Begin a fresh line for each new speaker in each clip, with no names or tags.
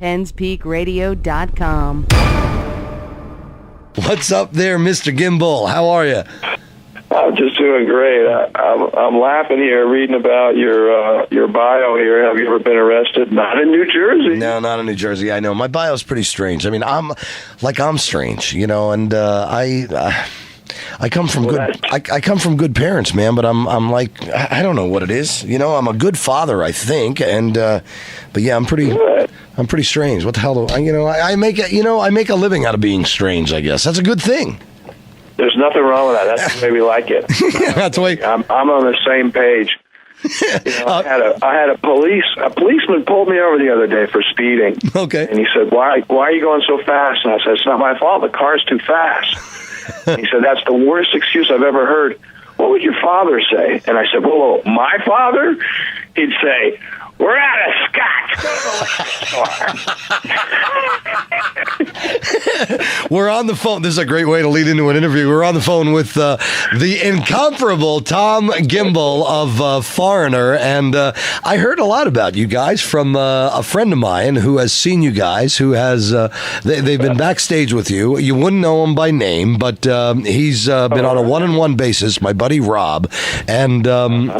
PennsPeakRadio.com.
What's up there, Mr. Gimbel? How are you?
I'm just doing great. I'm laughing here, reading about your bio here. Have you ever been arrested? Not in New Jersey.
No, not in New Jersey. I know my bio's pretty strange. I mean, I'm strange, you know, and I come from I come from good parents, man. But I'm like, I don't know what it is. You know, I'm a good father, I think, and but yeah, I'm pretty strange. What the hell do I? You know, I make a living out of being strange. I guess that's a good thing.
There's nothing wrong with that. That's the way we like it.
That's the way.
I'm on the same page. You know, I had a policeman pulled me over the other day for speeding.
Okay.
And he said, "Why are you going so fast?" And I said, "It's not my fault. The car's too fast." And he said, "That's the worst excuse I've ever heard. What would your father say?" And I said, "Whoa, my father?" He'd say, "We're out of scotch. Go to the liquor store."
We're on the phone. This is a great way to lead into an interview. We're on the phone with the incomparable Thom Gimbel of Foreigner. And I heard a lot about you guys from a friend of mine who has seen you guys, who has, they've been backstage with you. You wouldn't know him by name, but he's been on a one-on-one basis, my buddy Rob. And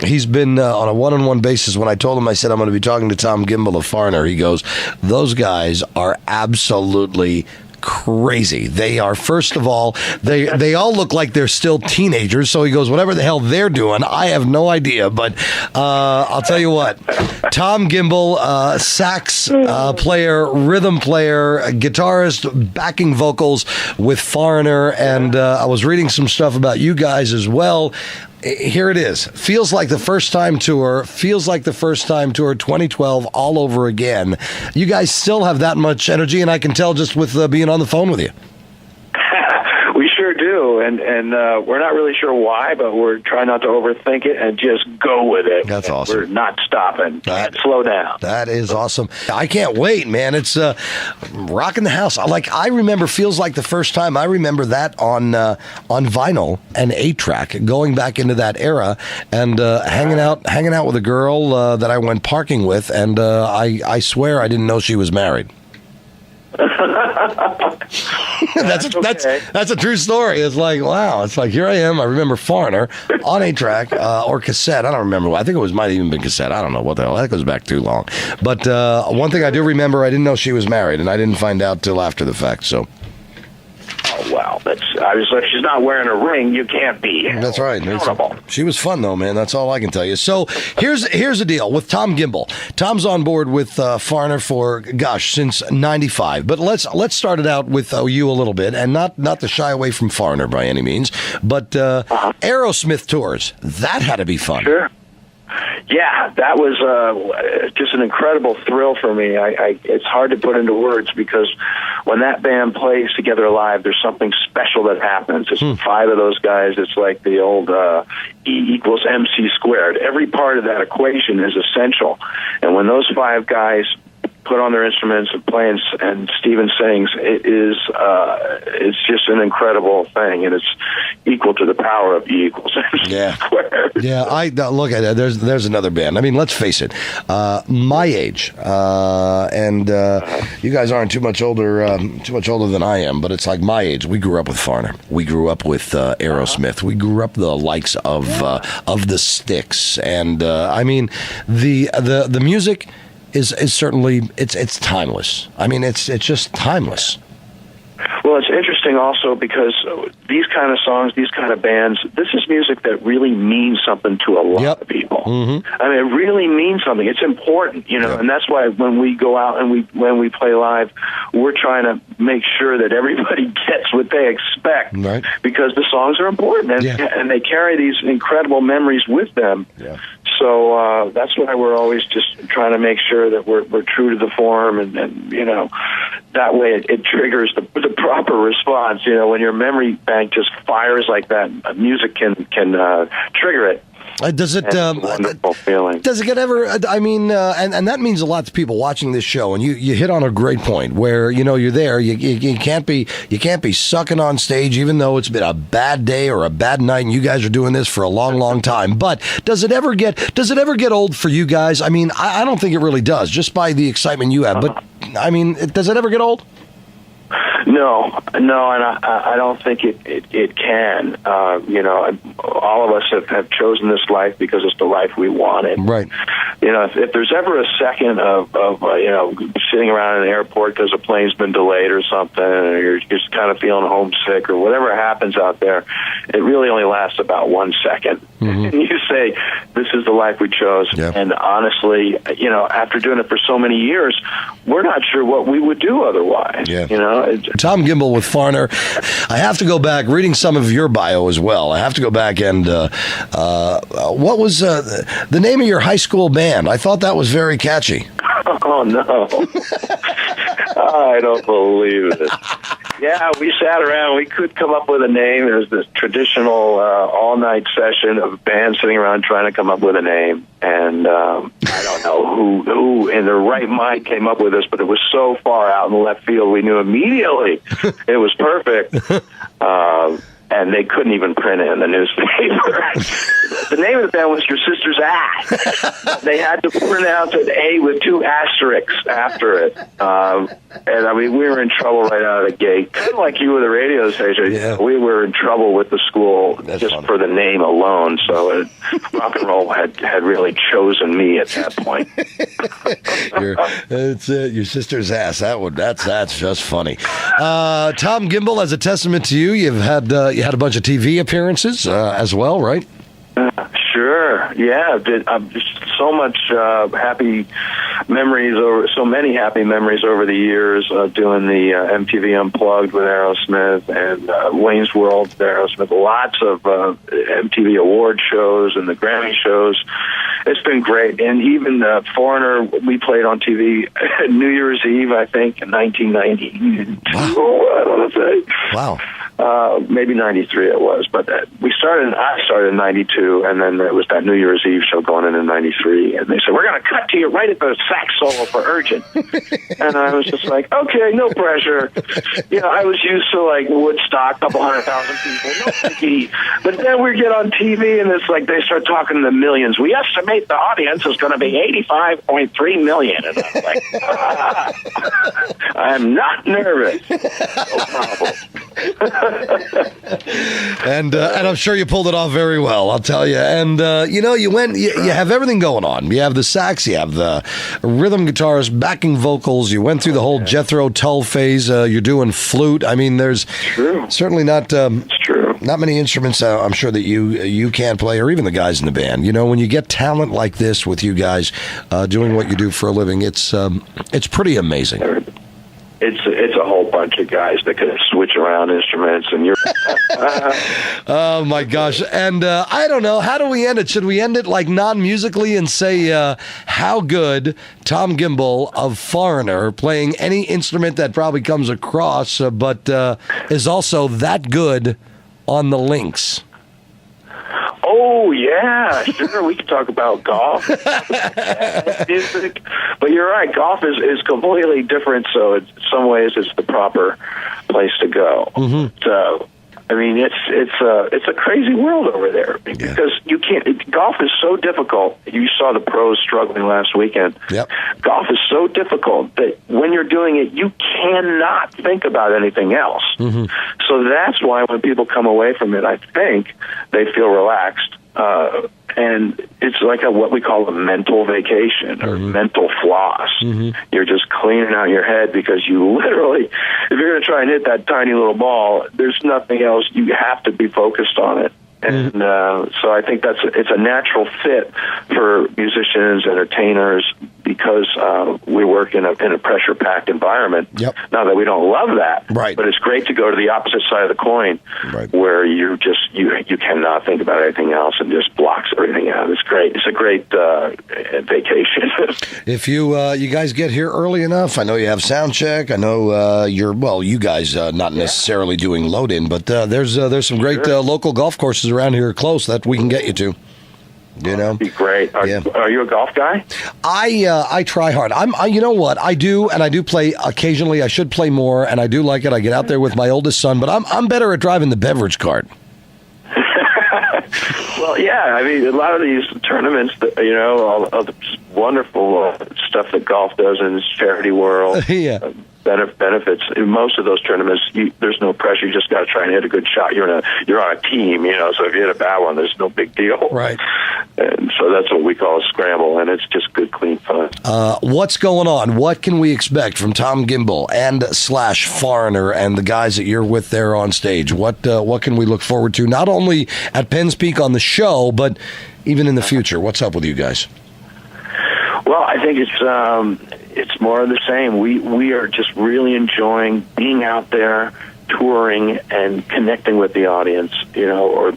he's been on a one-on-one basis. When I told him, I said, I'm going to be talking to Thom Gimbel of Foreigner, he goes, those guys are absolutely crazy. They are, first of all, they all look like they're still teenagers. So he goes, whatever the hell they're doing, I have no idea. But I'll tell you what, Thom Gimbel, sax player, rhythm player, guitarist, backing vocals with Foreigner. And I was reading some stuff about you guys as well. Here it is. Feels like the first time tour. 2012 all over again. You guys still have that much energy, and I can tell just with being on the phone with you.
We sure do, and we're not really sure why, but we're trying not to overthink it and just go with it.
That's awesome.
We're not stopping. Can't slow down. That
is awesome. I can't wait, man. It's rocking the house. Like, I remember, feels like the first time. I remember that on vinyl and 8-track, going back into that era and hanging out with a girl that I went parking with, and I swear I didn't know she was married. That's a true story. It's like, wow. It's like, here I am. I remember Foreigner on 8-track or cassette. I don't remember. I think it might have even been cassette. I don't know what the hell. That goes back too long. But one thing I do remember, I didn't know she was married, and I didn't find out till after the fact. So.
Oh, wow. Obviously, if she's not wearing a ring, you can't be.
That's right. She was fun, though, man. That's all I can tell you. So here's the deal with Thom Gimbel. Tom's on board with Foreigner for, since 95. But let's start it out with you a little bit, and not to shy away from Foreigner by any means, but Aerosmith tours. That had to be fun.
Sure. Yeah, that was just an incredible thrill for me. It's hard to put into words because when that band plays together live, there's something special that happens. It's 5 of those guys. It's like the old E = MC squared. Every part of that equation is essential. And when those 5 guys put on their instruments and play and Steven sings, it's just an incredible thing, and it's equal to the power of E = MC squared.
Yeah, I look at it. There's another band. I mean, let's face it. My age, and you guys aren't too much older than I am, but it's like my age. We grew up with Foreigner. We grew up with Aerosmith. We grew up the likes of the Styx, and I mean the music is certainly it's timeless. I mean, it's just timeless.
Well, it's interesting also because these kind of songs, these kind of bands, this is music that really means something to a lot of people. Mm-hmm. I mean, it really means something. It's important, you know, and that's why when we go out and when we play live, we're trying to make sure that everybody gets what they expect, because the songs are important and they carry these incredible memories with them. Yeah. So that's why we're always just trying to make sure that we're true to the form, and you know, that way it triggers the proper response. You know, when your memory bank just fires like that, music can trigger it.
Does it?
Wonderful feeling.
Does it get ever? I mean, and that means a lot to people watching this show. And you hit on a great point where you're there. You can't be sucking on stage, even though it's been a bad day or a bad night, and you guys are doing this for a long, long time. But does it ever get old for you guys? I mean, I don't think it really does, just by the excitement you have. But I mean, does it ever get old?
No, and I don't think it can. All of us have chosen this life because it's the life we wanted.
Right.
If there's ever a second of sitting around in an airport because a plane's been delayed or something, or you're just kind of feeling homesick or whatever happens out there, it really only lasts about 1 second. And you say, this is the life we chose.
Yeah.
And honestly, after doing it for so many years, we're not sure what we would do otherwise.
Yeah. Thom Gimbel with Foreigner. I have to go back, reading some of your bio as well. I have to go back and what was the name of your high school band? I thought that was very catchy.
Oh, no. I don't believe it. Yeah, we sat around. We could come up with a name. It was this traditional all-night session of bands sitting around trying to come up with a name. And I don't know who in their right mind came up with this, but it was so far out in the left field, we knew immediately it was perfect. And they couldn't even print it in the newspaper. The name of the band was Your Sister's Ass. They had to pronounce an A with 2 asterisks after it. And I mean, we were in trouble right out of the gate. Kind of like you with the radio station.
Yeah.
We were in trouble with the school just for the name alone. So rock and roll had really chosen me at that point.
Your Sister's Ass. That's just funny. Thom Gimbel, as a testament to you, you had a bunch of TV appearances as well, right?
Sure. Yeah. Just so much happy memories so many happy memories over the years doing the MTV Unplugged with Aerosmith and Wayne's World with Aerosmith. Lots of MTV award shows and the Grammy shows. It's been great. And even Foreigner, we played on TV New Year's Eve, I think, in 1992. Wow. I want to say.
Wow.
Maybe 93 it was, but I started in 92, and then there was that New Year's Eve show going in 93, and they said, we're going to cut to you right at the sax solo for Urgent. And I was just like, okay, no pressure. I was used to like Woodstock, 200,000 people, no biggie. But then we get on TV, and it's like they start talking in the millions. We estimate the audience is going to be 85.3 million. And I'm like, I'm not nervous. No problem.
And I'm sure you pulled it off very well, I'll tell you. And you have everything going on. You have the sax, you have the rhythm guitars, backing vocals. You went through the whole Jethro Tull phase. You're doing flute. I mean, there's certainly not many instruments I'm sure that you can't play, or even the guys in the band. When you get talent like this with you guys doing what you do for a living, it's pretty amazing.
It's a whole bunch of guys that can switch around instruments, and you're.
Oh my gosh! And I don't know, how do we end it? Should we end it like non-musically and say how good Thom Gimbel of Foreigner, playing any instrument that probably comes across, but is also that good on the links?
Oh, yeah, sure. We can talk about golf, music. But you're right, golf is completely different, so in some ways it's the proper place to go. Mm-hmm. So, I mean, it's a crazy world over there because you can't. Golf is so difficult. You saw the pros struggling last weekend.
Yep.
Golf is so difficult that when you're doing it, you cannot think about anything else. Mm-hmm. So that's why when people come away from it, I think they feel relaxed. And it's like what we call a mental vacation or mental floss. Mm-hmm. You're just cleaning out your head because you literally, if you're going to try and hit that tiny little ball, there's nothing else. You have to be focused on it. And so I think it's a natural fit for musicians, entertainers, because we work in a pressure-packed environment. Yep. Not that we don't love that,
right?
But it's great to go to the opposite side of the coin, right, where you cannot think about anything else and just blocks everything out. It's great. It's a great vacation. If
you guys get here early enough, I know you have sound check. I know you guys not necessarily doing load in, but there's some great local golf courses around here close that we can get you to.
That'd be great. Are you a golf guy?
I try hard. You know what? I do play occasionally. I should play more, and I do like it. I get out there with my oldest son, but I'm better at driving the beverage cart.
Well, yeah. I mean, a lot of these tournaments, all of the wonderful stuff that golf does in its charity world.
Yeah.
Benefits. In most of those tournaments, there's no pressure. You just got to try and hit a good shot. You're on a team, so if you hit a bad one, there's no big deal.
Right.
And so that's what we call a scramble, and it's just good, clean fun.
What's going on? What can we expect from Thom Gimbel and / Foreigner and the guys that you're with there on stage? What can we look forward to, not only at Penn's Peak on the show, but even in the future? What's up with you guys?
Well, I think it's more of the same. We are just really enjoying being out there, touring, and connecting with the audience. Or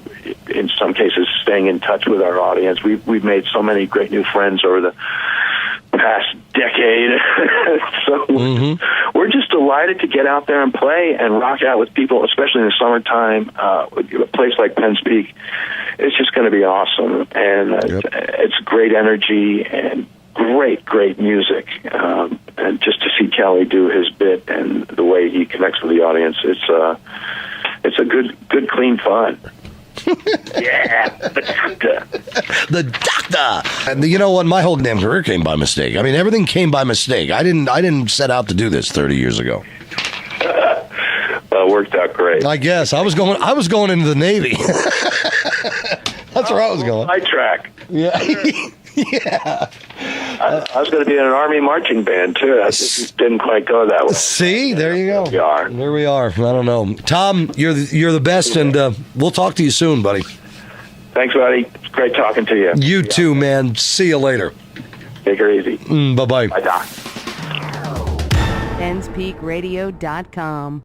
in some cases, staying in touch with our audience. We've made so many great new friends over the past decade. So we're just delighted to get out there and play and rock out with people, especially in the summertime. A place like Penn's Peak, it's just going to be awesome, and it's great energy and great music, and just to see Kelly do his bit and the way he connects with the audience, it's a good clean fun. Yeah,
the doctor. And you know what? My whole damn career came by mistake. I mean, everything came by mistake. I didn't set out to do this 30 years ago.
Well, it worked out great.
I guess I was going into the Navy. That's where I was going.
Sidetrack.
Yeah. Yeah.
I was going to be in an Army marching band, too. I just didn't quite go that way.
See? There you go.
There
we are. I don't know. Tom, you're the best, and we'll talk to you soon, buddy.
Thanks, buddy. It's great talking to you.
You too, man. See you later.
Take her easy.
Bye-bye.
Bye, Doc.
PennsPeakRadio.com